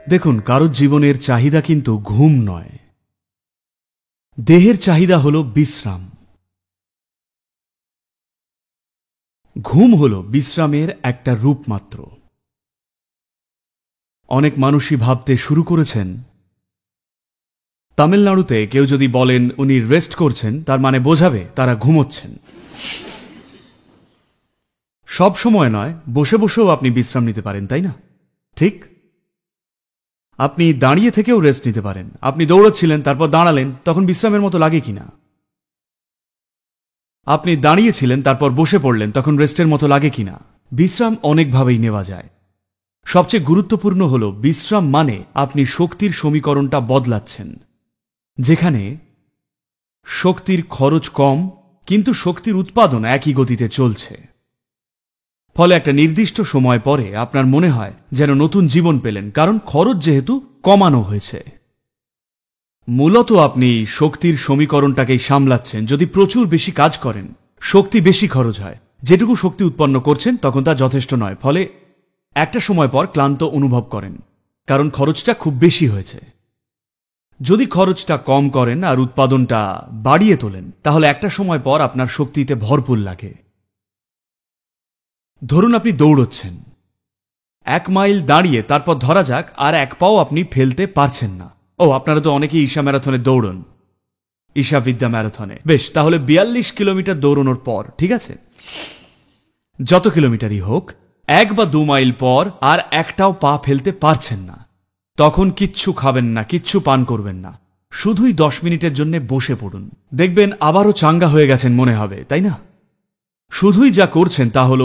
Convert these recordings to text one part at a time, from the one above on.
দেখুন, কারোর জীবনের চাহিদা কিন্তু ঘুম নয়, দেহের চাহিদা হল বিশ্রাম। ঘুম হল বিশ্রামের একটা রূপ মাত্র। অনেক মানুষই ভাবতে শুরু করেছেন, তামিলনাড়ুতে কেউ যদি বলেন উনি রেস্ট করছেন, তার মানে বোঝাবে তারা ঘুমোচ্ছেন। সব সময় নয়, বসে বসেও আপনি বিশ্রাম নিতে পারেন, তাই না? ঠিক, আপনি দাঁড়িয়ে থেকেও রেস্ট নিতে পারেন। আপনি দৌড়াচ্ছিলেন, তারপর দাঁড়ালেন, তখন বিশ্রামের মতো লাগে কিনা? আপনি দাঁড়িয়েছিলেন, তারপর বসে পড়লেন, তখন রেস্টের মতো লাগে কিনা? বিশ্রাম অনেকভাবেই নেওয়া যায়। সবচেয়ে গুরুত্বপূর্ণ হল, বিশ্রাম মানে আপনি শক্তির সমীকরণটা বদলাচ্ছেন, যেখানে শক্তির খরচ কম কিন্তু শক্তির উৎপাদন একই গতিতে চলছে। ফলে একটা নির্দিষ্ট সময় পরে আপনার মনে হয় যেন নতুন জীবন পেলেন, কারণ খরচ যেহেতু কমানো হয়েছে। মূলত আপনি শক্তির সমীকরণটাকেই সামলাচ্ছেন। যদি প্রচুর বেশি কাজ করেন, শক্তি বেশি খরচ হয়। যেটুকু শক্তি উৎপন্ন করছেন তখন তা যথেষ্ট নয়, ফলে একটা সময় পর ক্লান্ত অনুভব করেন, কারণ খরচটা খুব বেশি হয়েছে। যদি খরচটা কম করেন আর উৎপাদনটা বাড়িয়ে তোলেন, তাহলে একটা সময় পর আপনার শক্তিতে ভরপুর লাগে। ধরুন আপনি দৌড়চ্ছেন, 1 মাইল দাঁড়িয়ে তারপর ধরা যাক আর 1 পাও আপনি ফেলতে পারছেন না। আপনারা তো অনেকেই ঈশা ম্যারাথনে দৌড়ন, ঈশা বিদ্যা ম্যারাথনে। বেশ, তাহলে 42 কিলোমিটার দৌড়ানোর পর, ঠিক আছে, যত কিলোমিটারই হোক, 1 বা 2 মাইল পর আর একটাও পা ফেলতে পারছেন না। তখন কিচ্ছু খাবেন না, কিচ্ছু পান করবেন না, শুধুই 10 মিনিটের জন্য বসে পড়ুন। দেখবেন আবারও চাঙ্গা হয়ে গেছেন মনে হবে, তাই না? শুধুই যা করছেন তা হল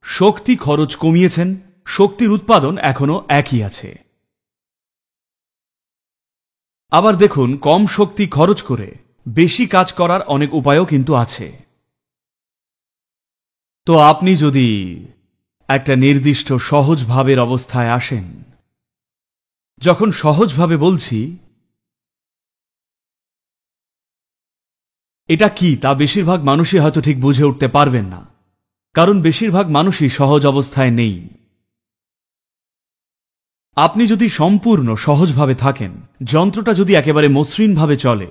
শক্তি খরচ কমিয়েছেন, শক্তির উৎপাদন এখনো একই আছে। আবার দেখুন, কম শক্তি খরচ করে বেশি কাজ করার অনেক উপায়ও কিন্তু আছে। তো আপনি যদি একটা নির্দিষ্ট সহজ ভাবের অবস্থায় আসেন, যখন সহজভাবে বলছি, এটা কি তা বেশিরভাগ মানুষই হয়তো ঠিক বুঝে উঠতে পারবেন না, কারণ বেশিরভাগ মানুষই সহজ অবস্থায় নেই। আপনি যদি সম্পূর্ণ সহজভাবে থাকেন, যন্ত্রটা যদি একেবারে মসৃণভাবে চলে,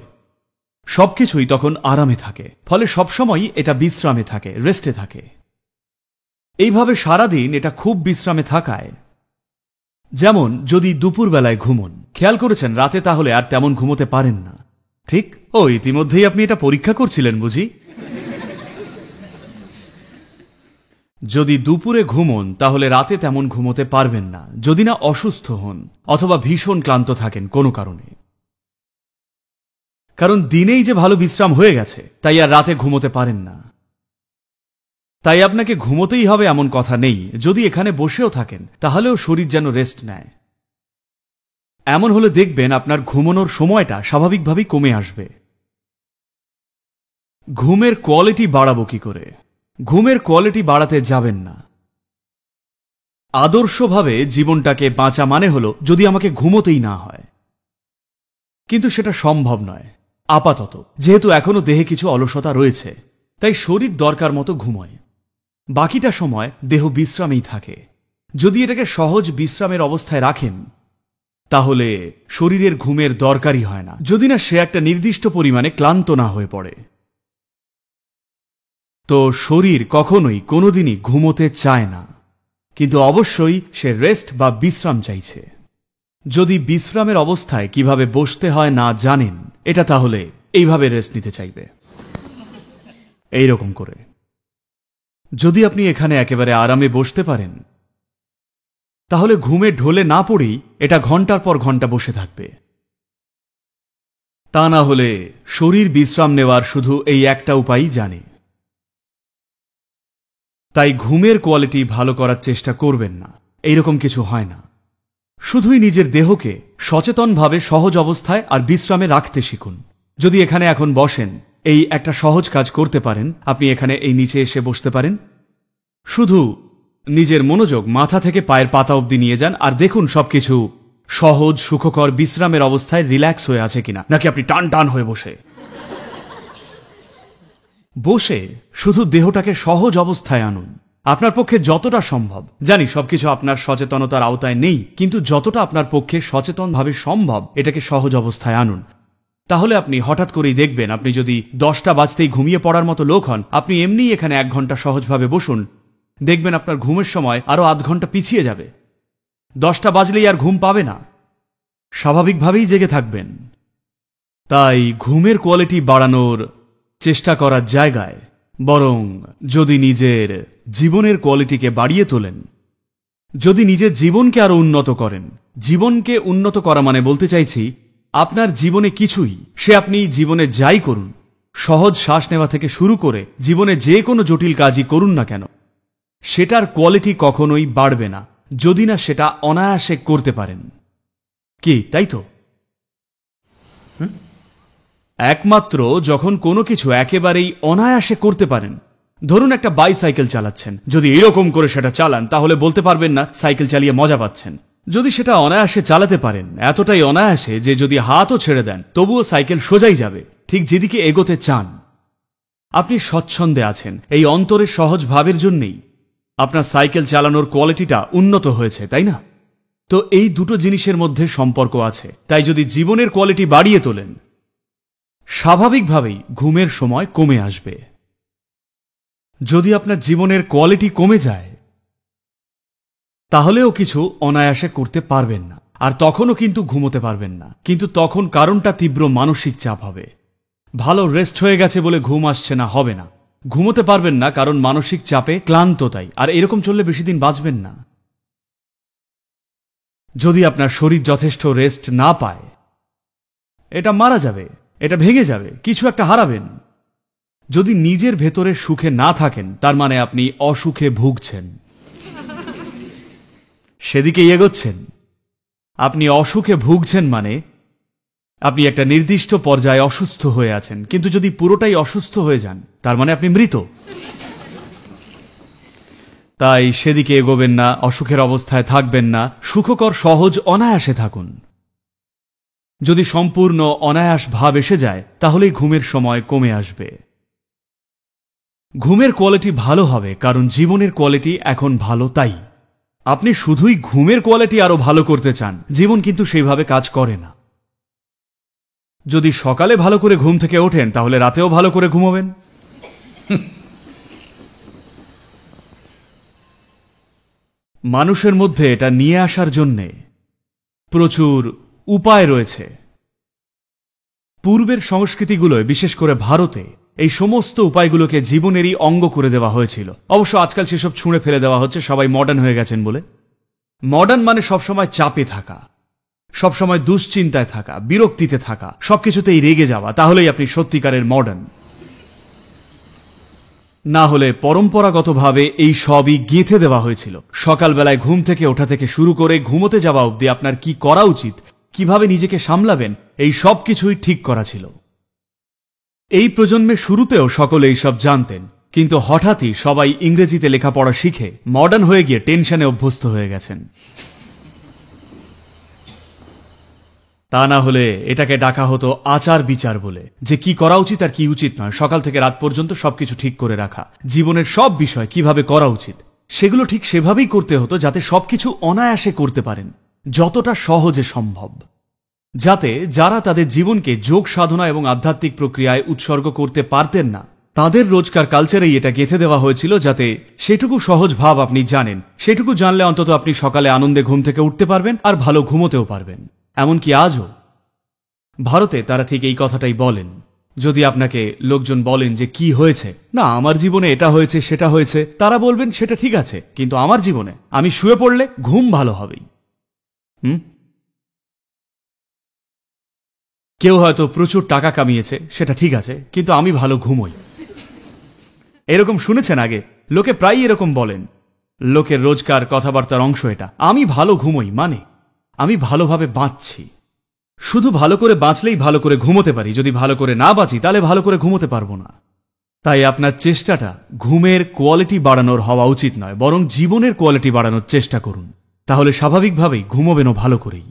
সবকিছুই তখন আরামে থাকে, ফলে সবসময়ই এটা বিশ্রামে থাকে, রেস্টে থাকে। এইভাবে সারাদিন এটা খুব বিশ্রামে থাকায়, যেমন যদি দুপুরবেলায় ঘুমন, খেয়াল করেছেন রাতে তাহলে আর তেমন ঘুমোতে পারেন না, ঠিক? ইতিমধ্যেই আপনি এটা পরীক্ষা করছিলেন বুঝি? যদি দুপুরে ঘুমন, তাহলে রাতে তেমন ঘুমোতে পারবেন না, যদি না অসুস্থ হন অথবা ভীষণ ক্লান্ত থাকেন কোনো কারণে। কারণ দিনেই যে ভালো বিশ্রাম হয়ে গেছে তাই আর রাতে ঘুমোতে পারেন না। তাই আপনাকে ঘুমোতেই হবে এমন কথা নেই। যদি এখানে বসেও থাকেন, তাহলেও শরীর যেন রেস্ট নেয়। এমন হলে দেখবেন আপনার ঘুমানোর সময়টা স্বাভাবিকভাবেই কমে আসবে। ঘুমের কোয়ালিটি বাড়াবো কি করে? ঘুমের কোয়ালিটি বাড়াতে যাবেন না। আদর্শভাবে জীবনটাকে বাঁচা মানে হলো যদি আমাকে ঘুমোতেই না হয়, কিন্তু সেটা সম্ভব নয় আপাতত, যেহেতু এখনো দেহে কিছু অলসতা রয়েছে। তাই শরীর দরকার মতো ঘুমোয়, বাকিটা সময় দেহ বিশ্রামেই থাকে। যদি এটাকে সহজ বিশ্রামের অবস্থায় রাখেন, তাহলে শরীরের ঘুমের দরকারই হয় না, যদি না সে একটা নির্দিষ্ট পরিমাণে ক্লান্ত না হয়ে পড়ে। তো শরীর কখনোই কোনোদিনই ঘুমোতে চায় না, কিন্তু অবশ্যই সে রেস্ট বা বিশ্রাম চাইছে। যদি বিশ্রামের অবস্থায় কিভাবে বসতে হয় না জানেন, এটা তাহলে এইভাবে রেস্ট নিতে চাইবে, এইরকম করে। যদি আপনি এখানে একেবারে আরামে বসতে পারেন, তাহলে ঘুমে ঢলে না পড়েই এটা ঘন্টার পর ঘন্টা বসে থাকবে। তা না হলে শরীর বিশ্রাম নেওয়ার শুধু এই একটা উপায়ই জানে। তাই ঘুমের কোয়ালিটি ভালো করার চেষ্টা করবেন না, এইরকম কিছু হয় না। শুধুই নিজের দেহকে সচেতনভাবে সহজ অবস্থায় আর বিশ্রামে রাখতে শিখুন। যদি এখানে এখন বসেন, এই একটা সহজ কাজ করতে পারেন। আপনি এখানে এই নিচে এসে বসতে পারেন, শুধু নিজের মনোযোগ মাথা থেকে পায়ের পাতা অবধি নিয়ে যান আর দেখুন সবকিছু সহজ সুখকর বিশ্রামের অবস্থায় রিল্যাক্স হয়ে আছে কিনা, নাকি আপনি টান টান হয়ে বসে শুধু দেহটাকে সহজ অবস্থায় আনুন। আপনার পক্ষে যতটা সম্ভব, জানি সবকিছু আপনার সচেতনতার আওতায় নেই, কিন্তু যতটা আপনার পক্ষে সচেতনভাবে সম্ভব এটাকে সহজ অবস্থায় আনুন। তাহলে আপনি হঠাৎ করেই দেখবেন, আপনি যদি 10টা বাজতেই ঘুমিয়ে পড়ার মতো লোক হন, আপনি এমনিই এখানে 1 ঘন্টা সহজভাবে বসুন, দেখবেন আপনার ঘুমের সময় আরো আধ ঘন্টা পিছিয়ে যাবে। 10টা বাজলেই আর ঘুম পাবে না, স্বাভাবিকভাবেই জেগে থাকবেন। তাই ঘুমের কোয়ালিটি বাড়ানোর চেষ্টা করার জায়গায় বরং যদি নিজের জীবনের কোয়ালিটিকে বাড়িয়ে তোলেন, যদি নিজের জীবনকে আরো উন্নত করেন, জীবনকে উন্নত করা মানে বলতে চাইছি আপনার জীবনে কিছুই, সে আপনি জীবনে যাই করুন, সহজ শ্বাস নেওয়া থেকে শুরু করে জীবনে যে কোনো জটিল কাজই করুন না কেন, সেটার কোয়ালিটি কখনোই বাড়বে না যদি না সেটা অনায়াসে করতে পারেন। কি তাই তো? একমাত্র যখন কোনো কিছু একেবারেই অনায়াসে করতে পারেন, ধরুন একটা বাইসাইকেল চালাচ্ছেন, যদি এরকম করে সেটা চালান তাহলে বলতে পারবেন না সাইকেল চালিয়ে মজা পাচ্ছেন। যদি সেটা অনায়াসে চালাতে পারেন, এতটাই অনায়াসে যে যদি হাতও ছেড়ে দেন তবুও সাইকেল সোজাই যাবে, ঠিক যেদিকে এগোতে চান। আপনি স্বচ্ছন্দে আছেন, এই অন্তরের সহজ ভাবের জন্যেই আপনার সাইকেল চালানোর কোয়ালিটিটা উন্নত হয়েছে, তাই না? তো এই দুটো জিনিসের মধ্যে সম্পর্ক আছে। তাই যদি জীবনের কোয়ালিটি বাড়িয়ে তোলেন, স্বাভাবিকভাবেই ঘুমের সময় কমে আসবে। যদি আপনার জীবনের কোয়ালিটি কমে যায়, তাহলেও কিছু অনায়াসে করতে পারবেন না, আর তখনও কিন্তু ঘুমোতে পারবেন না। কিন্তু তখন কারণটা তীব্র মানসিক চাপ হবে। ভালো রেস্ট হয়ে গেছে বলে ঘুম আসছে না হবে না, ঘুমোতে পারবেন না কারণ মানসিক চাপে ক্লান্ত, তাই। আর এরকম চললে বেশি দিন বাঁচবেন না। যদি আপনার শরীর যথেষ্ট রেস্ট না পায়, এটা মারা যাবে, এটা ভেঙে যাবে, কিছু একটা হারাবেন। যদি নিজের ভেতরে সুখে না থাকেন, তার মানে আপনি অসুখে ভুগছেন, সেদিকে এগোচ্ছেন। আপনি অসুখে ভুগছেন মানে আপনি একটা নির্দিষ্ট পর্যায়ে অসুস্থ হয়ে আছেন। কিন্তু যদি পুরোটাই অসুস্থ হয়ে যান, তার মানে আপনি মৃত। তাই সেদিকে এগোবেন না, অসুখের অবস্থায় থাকবেন না, সুখকর সহজ অনায়াসে থাকুন। যদি সম্পূর্ণ অনায়াস ভাব এসে যায়, তাহলেই ঘুমের সময় কমে আসবে। ঘুমের কোয়ালিটি ভালো হবে কারণ জীবনের কোয়ালিটি এখন ভালো, তাই। আপনি শুধুই ঘুমের কোয়ালিটি আরো ভালো করতে চান, জীবন কিন্তু সেইভাবে কাজ করে না। যদি সকালে ভালো করে ঘুম থেকে ওঠেন, তাহলে রাতেও ভালো করে ঘুমোবেন। মানুষের মধ্যে এটা নিয়ে আসার জন্যে প্রচুর উপায় রয়েছে। পূর্বের সংস্কৃতিগুলোয়, বিশেষ করে ভারতে, এই সমস্ত উপায়গুলোকে জীবনেরই অঙ্গ করে দেওয়া হয়েছিল। অবশ্য আজকাল সেসব ছুঁড়ে ফেলে দেওয়া হচ্ছে, সবাই মডার্ন হয়ে গেছেন বলে। মডার্ন মানে সবসময় চাপে থাকা, সবসময় দুশ্চিন্তায় থাকা, বিরক্তিতে থাকা, সবকিছুতেই রেগে যাওয়া, তাহলেই আপনি সত্যিকারের মডার্ন। না হলে পরম্পরাগতভাবে এই সবই গেঁথে দেওয়া হয়েছিল। সকালবেলায় ঘুম থেকে ওঠা থেকে শুরু করে ঘুমোতে যাওয়া অবধি আপনার কি করা উচিত, কিভাবে নিজেকে সামলাবেন, এই সব কিছুই ঠিক করা ছিল। এই প্রজন্মের শুরুতেও সকলে এইসব জানতেন, কিন্তু হঠাৎই সবাই ইংরেজিতে লেখাপড়া শিখে মডার্ন হয়ে গিয়ে টেনশনে অভ্যস্ত হয়ে গেছেন। তা না হলে এটাকে ডাকা হতো আচার বিচার বলে, যে কি করা উচিত আর কি উচিত নয়, সকাল থেকে রাত পর্যন্ত সবকিছু ঠিক করে রাখা, জীবনের সব বিষয় কিভাবে করা উচিত সেগুলো ঠিক সেভাবেই করতে হতো, যাতে সবকিছু অনায়াসে করতে পারেন, যতটা সহজে সম্ভব, যাতে যারা তাদের জীবনকে যোগ সাধনা এবং আধ্যাত্মিক প্রক্রিয়ায় উৎসর্গ করতে পারতেন না, তাদের রোজকার কালচারেই এটা গেঁথে দেওয়া হয়েছিল, যাতে সেটুকু সহজ ভাব আপনি জানেন, সেটুকু জানলে অন্তত আপনি সকালে আনন্দে ঘুম থেকে উঠতে পারবেন আর ভালো ঘুমোতেও পারবেন। এমনকি আজও ভারতে তারা ঠিক এই কথাটাই বলেন। যদি আপনাকে লোকজন বলেন যে কি হয়েছে, না আমার জীবনে এটা হয়েছে সেটা হয়েছে, তারা বলবেন সেটা ঠিক আছে, কিন্তু আমার জীবনে আমি শুয়ে পড়লে ঘুম ভালো হবেই। কেউ হয়তো প্রচুর টাকা কামিয়েছে, সেটা ঠিক আছে, কিন্তু আমি ভালো ঘুমোই। এরকম শুনেছেন আগে? লোকে প্রায়ই এরকম বলেন, লোকের রোজকার কথাবার্তার অংশ এটা। আমি ভালো ঘুমোই মানে আমি ভালোভাবে বাঁচছি। শুধু ভালো করে বাঁচলেই ভালো করে ঘুমোতে পারি, যদি ভালো করে না বাঁচি তাহলে ভালো করে ঘুমোতে পারবো না। তাই আপনার চেষ্টাটা ঘুমের কোয়ালিটি বাড়ানোর হওয়া উচিত নয়, বরং জীবনের কোয়ালিটি বাড়ানোর চেষ্টা করুন, তাহলে স্বাভাবিকভাবেই ঘুমোবেনও ভালো করেই।